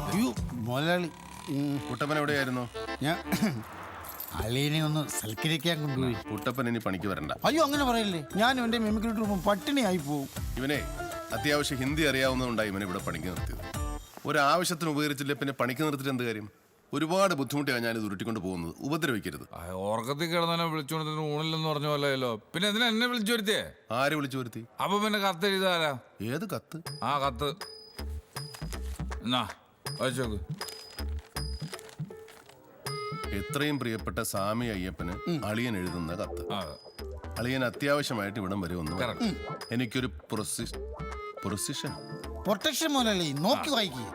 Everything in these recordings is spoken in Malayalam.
അയ്യോ മുതലാളി, കുട്ടപ്പൻ എവിടെയായിരുന്നു? ഞാൻ അളിയനെ ഒന്ന് സൽക്കരിക്കാൻ കൊണ്ടുപോയി. കുട്ടപ്പൻ ഇനി പണിക്ക് വരണ്ട. അയ്യോ അങ്ങനെ പറയല്ലേ, ഞാനും എൻ്റെ മിമിക്രി ട്രൂപ്പും പട്ടിണിയായി പോവും. ഇവനെ അത്യാവശ്യം ഹിന്ദി അറിയാവുന്നതുകൊണ്ടാണ് ഇവനെ ഇവിടെ പണിക്ക് നിർത്തിയത്. ഒരാവശ്യത്തിന് ഉപകരിച്ചില്ല പിന്നെ പണിക്ക് നിർത്തിയിട്ട് എന്ത് കാര്യം? ഒരുപാട് ബുദ്ധിമുട്ടിയാണ് ഞാനിത് ഉരുട്ടിക്കൊണ്ട് പോകുന്നത്. ഉപദ്രവിക്കരുത്. ഓർക്കത്തിൽ കിടന്നെ വിളിച്ചോണ്ട് ഊണില്ലെന്ന് പറഞ്ഞ പോലെയല്ലോ. പിന്നെ എന്തിനാ എന്നെ വിളിച്ചു വരുത്തിയേ? ആര് വിളിച്ചു വരുത്തി? അപ്പൊ പിന്നെ കത്ത് എഴുതാരാ? ഏത് കത്ത്? ആ കത്ത് എന്നാ വായിച്ചോക്ക്. എത്രയും പ്രിയപ്പെട്ട സ്വാമി അയ്യപ്പന് അളിയൻ എഴുതുന്ന കത്ത്. അളിയൻ അത്യാവശ്യമായിട്ട് ഇവിടം വരെ വന്നു. എനിക്കൊരു പ്രൊട്ടക്ഷൻ മുതലാളി നോക്കി വായിക്കുക.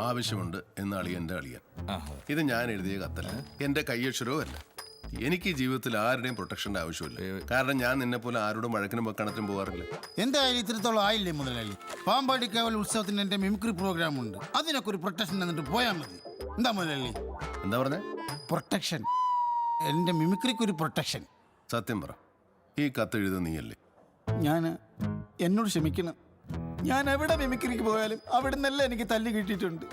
ആവശ്യമുണ്ട് എന്ന് അളിയന്റെ അളിയൻ. ഇത് ഞാൻ എഴുതിയ കത്തല്ല, എന്റെ കയ്യക്ഷരവും അല്ല. എനിക്ക് ഈ ജീവിതത്തിൽ ആരുടെയും പ്രൊട്ടക്ഷന്റെ ആവശ്യമില്ല. കാരണം ഞാൻ നിന്നെ പോലെ ആരോടും വഴക്കിനും വെക്കണത്തിനും പോകാറില്ല. എന്തായാലും ഇത്രത്തോളം ആയില്ലേ മുതലാളി? പാമ്പാടിക്കാവൽ ഉത്സവത്തിന് എന്റെ മിമിക്രി പ്രോഗ്രാം ഉണ്ട്. അതിനൊക്കെ ഒരു പ്രൊട്ടക്ഷൻ എന്നിട്ട് പോയാൽ മതി. എന്താ മുതലാളി? എന്താ പറഞ്ഞേ? പ്രൊട്ടക്ഷൻ. എന്റെ മിമിക്രിക്ക് ഒരു പ്രൊട്ടക്ഷൻ. സത്യം പറ, ഈ കത്ത് എഴുതുക നീയല്ലേ? ഞാൻ എന്നോട് ക്ഷമിക്കണം. ഞാൻ എവിടെ മിമിക്രിക്ക് പോയാലും അവിടെ നിന്നല്ല എനിക്ക് തല്ല് കിട്ടിയിട്ടുണ്ട്.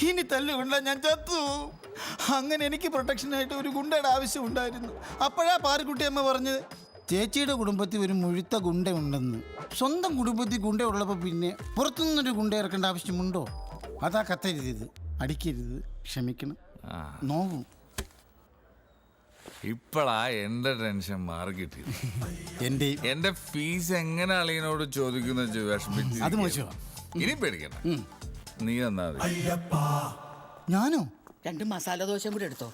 ഇനി തല്ല് കൊണ്ടാ ഞാൻ ചത്തു. അങ്ങനെ എനിക്ക് പ്രൊട്ടക്ഷനായിട്ട് ഒരു ഗുണ്ടയുടെ ആവശ്യം ഉണ്ടായിരുന്നു. അപ്പോഴാ പാറുക്കുട്ടിയമ്മ പറഞ്ഞത് ചേച്ചിയുടെ കുടുംബത്തിൽ ഒരു മുഴുത്ത ഗുണ്ട ഉണ്ടെന്ന്. സ്വന്തം കുടുംബത്തിൽ ഗുണ്ട ഉള്ളപ്പോൾ പിന്നെ പുറത്തുനിന്നൊരു ഗുണ്ട ഇറക്കേണ്ട ആവശ്യമുണ്ടോ? അതാ കത്തരുത്, അടിക്കരുത്, ക്ഷമിക്കണം, നോവും. ഇപ്പഴാ എന്റെ ടെൻഷൻ മാറി കിട്ടി. എന്റെ ഫീസ് എങ്ങനെ അളിയനോട് ചോദിക്കുന്ന വിഷമിച്ച് അത് മോശമാ. ഇനി പേടിക്കണ്ട, നീ തന്നാ മതി. ഞാനോ? 2 മസാല ദോശയും കൂടി എടുത്തോ.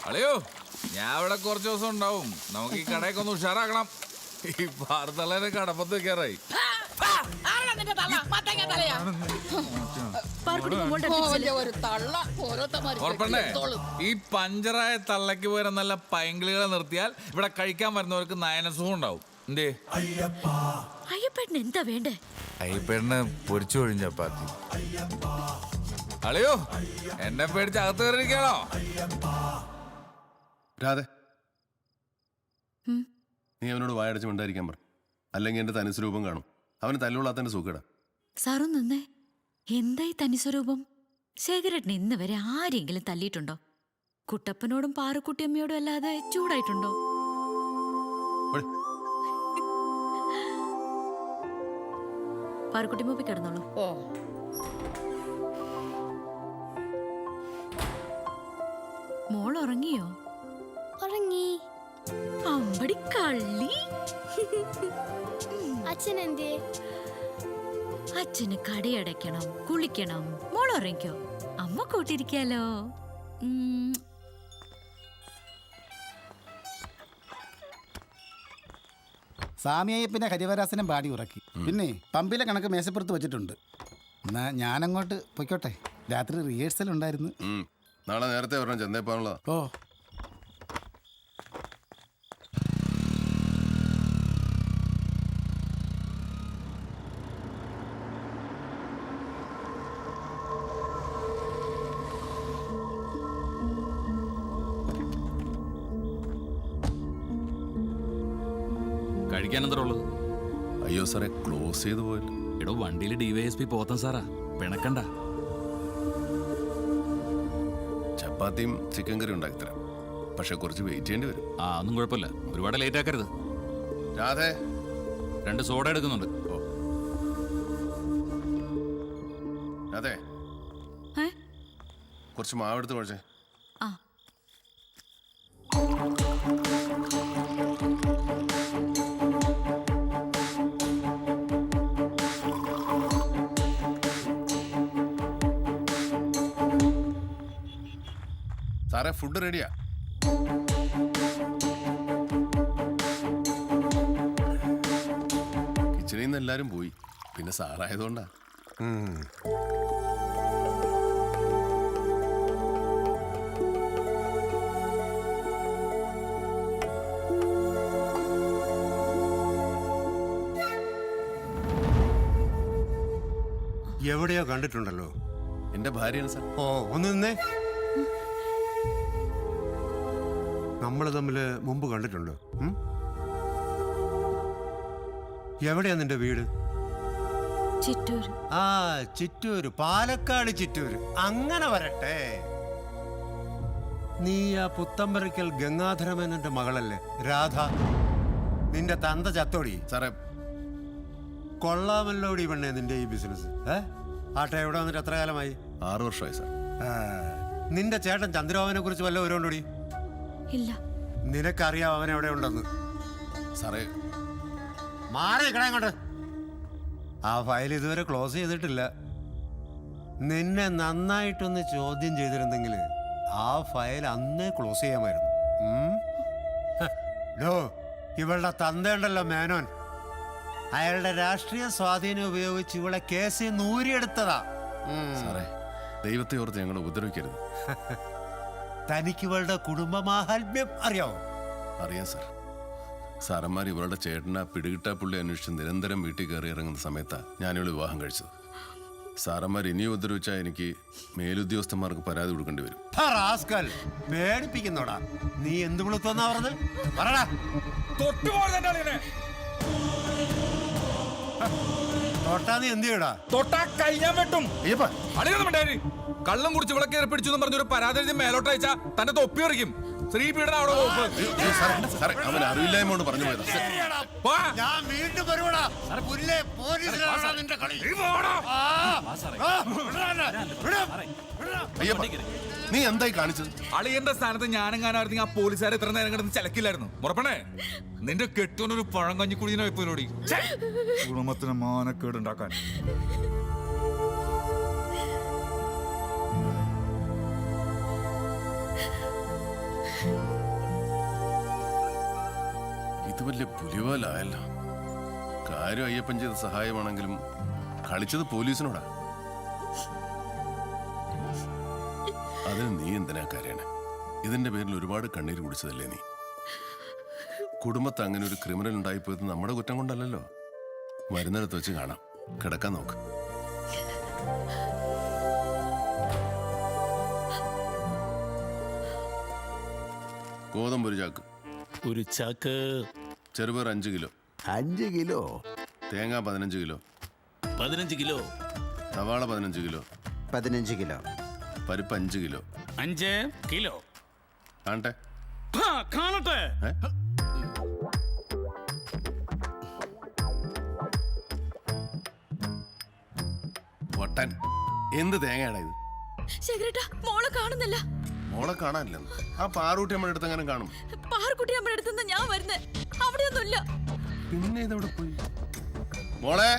അളിയോ, ഞാൻ ഇവിടെ കുറച്ച് ദിവസം ഉണ്ടാവും. നമുക്ക് ഈ കടയൊക്കെ ഒന്ന് ഉഷാറാക്കണം. ഈ പാർത്തളേനെ കടപ്പത്ത് വെക്കാറായി. ഈ പഞ്ചറായ തള്ളക്ക് പോരാ നല്ല പൈങ്കിളികളെ നിർത്തിയാൽ ഇവിടെ കഴിക്കാൻ വരുന്നവർക്ക് നയനസുഖം ഉണ്ടാവും. എന്തേ അയ്യപ്പേട്ടന് എന്താ വേണ്ടേ? അയ്യപ്പേട്ടന് പൊരിച്ചു കൊഴിഞ്ഞ ചപ്പാത്തി. അളിയോ, എന്നെ പേടിച്ച് അകത്ത് കയറിയിരിക്കാണോ? രാധേ, നീ അവനോട് വായടച്ച് മിണ്ടായിരിക്കാൻ പറ. അല്ലെങ്കിൽ എന്റെ തനിസ്വരൂപം കാണും. അവന് തല്ലുകൊള്ളാത്തതിന്റെ സുഖടാ. സാറും നിന്നേ. എന്തായി തനിസ്വരൂപം? ശേഖരേട്ടന് ഇന്ന് വരെ ആരെങ്കിലും തല്ലിയിട്ടുണ്ടോ? കുട്ടപ്പനോടും പാറുക്കുട്ടിയമ്മയോടും അല്ലാതെ ചൂടായിട്ടുണ്ടോ? പാറുക്കുട്ടിയമ്മ പോയി കിടന്നോളൂ. മോൾ ഉറങ്ങിയോ? ഉറങ്ങി. അമ്പടി കള്ളി. അച്ഛൻ എന്തേ? അച്ഛന് കടയടയ്ക്കണം, കുളിക്കണം. മോൾ ഉറങ്ങിക്കോ, അമ്മ കൂട്ടിരിക്കാലോ. സ്വാമിയപ്പനെ ഹരിവരാസനം പാടി ഉറക്കി. പിന്നെ പമ്പിലെ കണക്ക് മേശപ്പുറത്ത് വെച്ചിട്ടുണ്ട്. എന്നാ ഞാനങ്ങോട്ട് പൊയ്ക്കോട്ടെ. രാത്രി റിഹേഴ്സൽ ഉണ്ടായിരുന്നു. നാളെ നേരത്തെ വരണം, ചെന്നേപ്പാനുള്ള. ഓ, കഴിക്കാൻ എന്താ ഉള്ളത്? അയ്യോ സാറേ, ക്ലോസ് ചെയ്തു പോയല്ലോ. എടോ, വണ്ടിയിൽ DYSP പോത്തൻ സാറാ, പിണക്കണ്ട. ചപ്പാത്തിയും ചിക്കൻ കറി ഉണ്ടാക്കിത്തരാം, പക്ഷെ കുറച്ച് വെയിറ്റ് ചെയ്യേണ്ടി വരും. ഒന്നും കുഴപ്പമില്ല, ഒരുപാട് ലേറ്റ് ആക്കരുത്. രാധേ, 2 സോഡ എടുക്കുന്നുണ്ട്. രാധേ, കുറച്ച് മാവെടുത്ത് കുഴച്ചേ. സാറേ, ഫുഡ് റെഡിയാ. കിച്ചണിൽ നിന്ന് എല്ലാരും പോയി, പിന്നെ സാറായതുകൊണ്ടാ. എവിടെയോ കണ്ടിട്ടുണ്ടല്ലോ. എന്റെ ഭാര്യയാണ് സാർ. ഓ, ഒന്ന് നിന്നേ. നമ്മൾ തമ്മിൽ മുമ്പ് കണ്ടിട്ടുണ്ടോ? എവിടെയാ നിന്റെ വീട്? ചിറ്റൂർ. ആ ചിറ്റൂര്, പാലക്കാട് ചിറ്റൂര്. അങ്ങനെ വരട്ടെ. നീ ആ പുത്തമ്പരയ്ക്കൽ ഗംഗാധരമേനന്റെ മകളല്ലേ രാധ? നിന്റെ തന്ത ചത്തോടി. സാറേ, കൊള്ളാമല്ലോടി പെണ്ണേ നിന്റെ ഈ ബിസിനസ്. ആട്ടെ, എവിടെ വന്നിട്ട് എത്ര കാലമായി? 6 വർഷമായി സാർ. നിന്റെ ചേട്ടൻ ചന്ദ്രബാബുവിനെ കുറിച്ച് വല്ല ഓരോണ്ടോടി? ഇല്ല. നിനക്കറിയാം അവൻ എവിടെ ഉണ്ടെന്ന്. സാറേ, മാറി നിൽക്കണേ ഇങ്ങോട്ട്. ആ ഫയൽ ഇതുവരെ ക്ലോസ് ചെയ്തിട്ടില്ല. നിന്നെ നന്നായിട്ടൊന്ന് ചോദ്യം ചെയ്തിരുന്നെങ്കിൽ ആ ഫയൽ അന്നേ ക്ലോസ് ചെയ്യാമായിരുന്നു. ഇവളുടെ തന്തയുണ്ടല്ലോ മേനോൻ, അയാളുടെ രാഷ്ട്രീയ സ്വാധീനം ഉപയോഗിച്ച് ഇവളെ കേസിൽ നൂരിയെടുത്തതാ. സാറേ, ദൈവത്തെ ഓർത്ത് ഞങ്ങളെ ഉപദ്രവിക്കരുത്. തനിക്ക് ഇവളുടെ കുടുംബമാഹാത്മ്യം അറിയാവോ? അറിയാം സാർ. സാറന്മാർ ഇവളുടെ ചേട്ടനെ പിടികിട്ടാ പുള്ളി അന്വേഷിച്ച് നിരന്തരം വീട്ടിൽ കയറി ഇറങ്ങുന്ന സമയത്താണ് ഞാനിവളെ വിവാഹം കഴിച്ചത്. സാറന്മാർ ഇനിയും ഉപദ്രവിച്ചാൽ എനിക്ക് മേലുദ്യോഗസ്ഥന്മാർക്ക് പരാതി കൊടുക്കേണ്ടി വരും. പേടിപ്പിക്കുന്നോടാ. നീ എന്ത് വിളിത്തോന്നാ പറഞ്ഞത്? പറടാ. തൊട്ടാ നീ എന്ത് ചെയ്യടാ? തൊട്ടാ കഴിഞ്ഞാൻ വെട്ടും. അയ്യപ്പ, കള്ളം കുടിച്ച് വിളക്കേറി പിടിച്ചു എന്ന് പറഞ്ഞൊരു പരാതി എഴുതി മേലോട്ട് അയച്ചാ തന്നെ തൊപ്പി എറിക്കും. സ്ത്രീപീഡനം അവിടെ സാറേ, അവൻ അറിവില്ലായ്മ കൊണ്ട് പറഞ്ഞു പോയതാ. ഞാൻ വീണ്ടും വരുവാടാ. പോലീസിലാണ് നിന്റെ കളി. അയ്യപ്പ, നീ എന്തായി കാണിച്ചത്? അളിയന്റെ സ്ഥാനത്ത് ഞാനെങ്ങാനായിരുന്നു ആ പോലീസുകാരെ ഇത്ര നേരം കിടന്ന് ചിലക്കില്ലായിരുന്നു. ഉറപ്പണേ, നിന്റെ കെട്ടോനൊരു പഴം കഞ്ഞി കുടിയനായി പോലോടി. കുടുംബത്തിന് മാനക്കേടുണ്ടാക്കാൻ. ഇത് വലിയ പുലിവാലായല്ലോ. കാര്യം അയ്യപ്പൻ ചെയ്ത സഹായമാണെങ്കിലും കളിച്ചത് പോലീസിനോടാ. അതിന് നീ എന്തിനാ കരയണേ? ഇതിന്റെ പേരിൽ ഒരുപാട് കണ്ണീര് കുടിച്ചതല്ലേ നീ? കുടുംബത്ത് അങ്ങനെ ഒരു ക്രിമിനൽ ഉണ്ടായിപ്പോയത് നമ്മുടെ കുറ്റം കൊണ്ടല്ലല്ലോ. വരുന്നിടത്ത് വെച്ച് കാണാം. കിടക്കാൻ നോക്ക്. ഗോതമ്പ് ഒരു ചാക്ക്. ഒരു ചാക്ക്. ചെറുപയർ 5 കിലോ. 5 കിലോ. തേങ്ങ 15 കിലോ. 15 കിലോ. സവാള 15 കിലോ. 15 കിലോ. പരിപ്പ് 5 കിലോ. 5 കിലോ. കാണട്ടെ. കാണട്ടെ. പൊട്ടൻ, എന്ത് തേങ്ങയാണ് ഇത്? ശേഖരേട്ടാ, മോളെ കാണുന്നില്ല. മോളെ കാണാനില്ലെന്ന്. ആ പാറൂട്ടി നമ്മുടെ അടുത്ത് എങ്ങനെ കാണും? പാർക്കുട്ടി നമ്മുടെ അടുത്തുനിന്ന് ഞാൻ വരുന്നേ. അവിടെയൊന്നുമില്ല. പിന്നെ ഇതെവിടെ പോയി? മോളെ,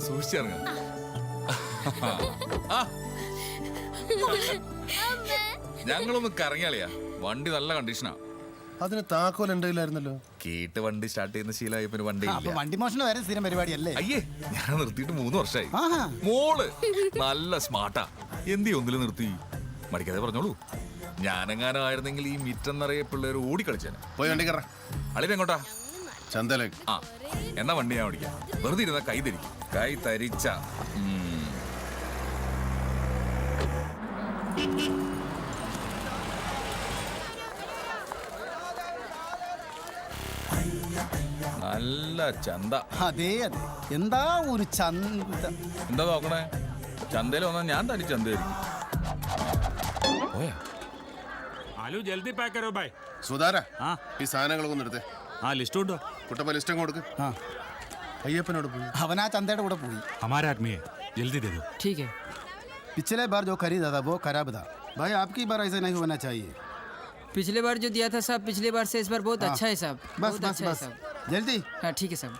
സൂക്ഷിച്ചിറങ്ങ. ഞങ്ങളൊന്ന് കറങ്ങിയാളിയാ. വണ്ടി നല്ല കണ്ടീഷനാ. അതിന് താക്കോൽ എന്റെ കയ്യിലായിരുന്നല്ലോ. കേട്ട് വണ്ടി സ്റ്റാർട്ട് ചെയ്യുന്ന ശീലമായി പിന്നെ വണ്ടി അപ്പൊ വണ്ടി മോഷണം വരെ സ്ഥിരം പരിപാടിയല്ലേ? അയ്യേ, ഞാൻ നിർത്തിയിട്ട് 3 വർഷമായി. മോള് നല്ല സ്മാർട്ടാ. എന്തി ഒന്നില് നിർത്തി? മടിക്കാതെ പറഞ്ഞോളൂ. ഞാനെങ്ങാനും ആയിരുന്നെങ്കിൽ ഈ മിറ്റം നിറയെ പിള്ളേർ ഓടിക്കളിച്ചേനെ. പോയി വണ്ടി കയറ. അളിവെങ്ങോട്ടാ? ചന്തലേക്ക്. ആ, എന്നാ വണ്ടി ഞാൻ ഓടിക്കാം. വെറുതെ ഇരുന്ന കൈ തരിക്കും. കൈ തരിച്ച നല്ല ചന്ത. അതെ അതെ, എന്താ ഒരു ചന്ത. എന്താ നോക്കണേ? ചന്തയിൽ വന്നാൽ ഞാൻ തനി ചന്തയായിരിക്കും. പോയാ? ആലു ജൽദി പാക്ക് കരോ ബൈ. സുധാര, ഈ സാധനങ്ങളൊക്കെ ഒന്ന് എടുത്തേ. ലിസ്റ്റ് ഉണ്ടോ? കുട്ടപ്പ ലിസ്റ്റ് അങ്ങ് കൊടുക്ക്. അയ്യപ്പനോട് പോയി. അവൻ ആ ചന്തയുടെ കൂടെ പോയി. हमारा आदमी है, जल्दी दे दो. ठीक है. पिछले बार जो खरीदा था वो खराब था भाई, आपकी बार ऐसा नहीं होना चाहिए. पिछले बार जो दिया था साहब, पिछले बार से इस बार बहुत अच्छा है साहब. बस बहुत बस अच्छा है बस, साहब. जल्दी. हाँ ठीक है साहब.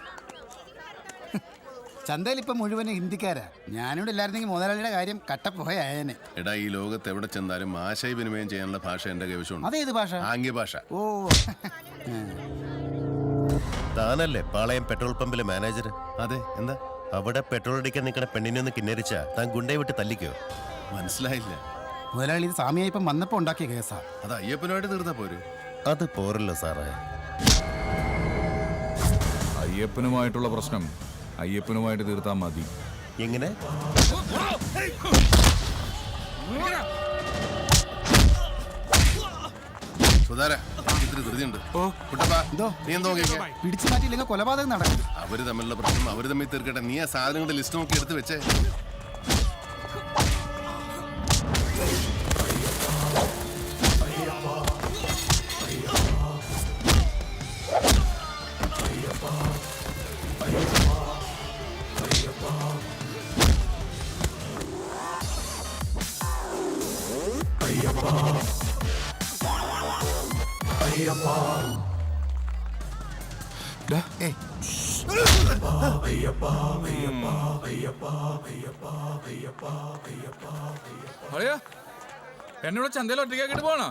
ചന്തയിൽ ഇപ്പം മുഴുവൻ ഹിന്ദിക്കാരാ. ഞാനിവിടെ ഇല്ലായിരുന്നെങ്കിൽ മുതലാളിയുടെ കാര്യം കട്ടപ്പോയായേനെ. എടാ, ഈ ലോകത്ത് എവിടെ ചെന്നാലും ആശയവിനിമയം ചെയ്യാനുള്ള ഭാഷ എന്റെ കൈവശമുണ്ട്. അതേത് ഭാഷ? ആംഗ്യ ഭാഷ. ഓ, താനല്ലേ പാളയം പെട്രോൾ പമ്പിലെ മാനേജർ? അതെ, എന്താ? അവിടെ പെട്രോൾ അടിക്കാൻ നിൽക്കുന്ന പെണ്ണിനെ ഒന്ന് കിന്നരിച്ച താൻ ഗുണ്ടയെ വിട്ട് തല്ലിക്കോ? മനസ്സിലായില്ല. മുതലാളി ഇത് സാമിയായി ഇപ്പം വന്നപ്പോൾ ഉണ്ടാക്കിയ കേസാ. അത് അയ്യപ്പനുമായിട്ട് തീർത്താ പോരെ? അത് പോരല്ലോ സാറേ. അയ്യപ്പനുമായിട്ടുള്ള പ്രശ്നം അയ്യപ്പനുമായിട്ട് തീർത്താ മതി. എങ്ങനെ? സുധാര ഇത്തിരി ധൃതിയുണ്ട് കുട്ടപ്പാ നീ എന്തോ നോക്കിക്കേ പിടിച്ചു മാറ്റിയില്ലെങ്കിൽ കൊലപാതകം നടക്കും. അവര് തമ്മിലുള്ള പ്രശ്നം അവര് തമ്മിൽ തീർക്കട്ടെ. നീ ആ സാധനങ്ങളുടെ ലിസ്റ്റ് നോക്കി എടുത്ത് വെച്ചേ. അളിയാ എന്നോട് ചന്തയിൽ ഒറ്റയ്ക്കാക്കിട്ട് പോണോ?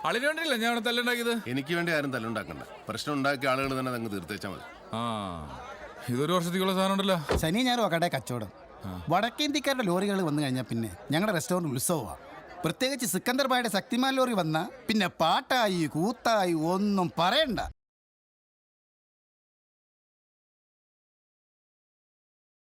അളിന് വേണ്ടിയില്ല ഞാൻ അവിടെ തല്ലുണ്ടാക്കിയത്. എനിക്ക് വേണ്ടി ആരും തല്ലുണ്ടാക്കണ്ട. പ്രശ്നം ഉണ്ടാക്കിയ ആളുകൾ തന്നെ അങ്ങ് തീർത്തേച്ചാൽ മതി. ആ ഇതൊരു വർഷത്തേക്കുള്ള സാധനം ഉണ്ടല്ലോ. ശനി ഞായറും കടയിൽ കച്ചവടം. വടക്കേന്ത്യക്കാരുടെ ലോറികൾ വന്നു കഴിഞ്ഞാൽ പിന്നെ ഞങ്ങളുടെ റെസ്റ്റോറൻറ്റ് ഉത്സവമാണ്. പ്രത്യേകിച്ച് സിക്കന്ദർ ബായുടെ ശക്തിമാൻ ലോറി വന്ന പിന്നെ പാട്ടായി കൂത്തായി ഒന്നും പറയണ്ട.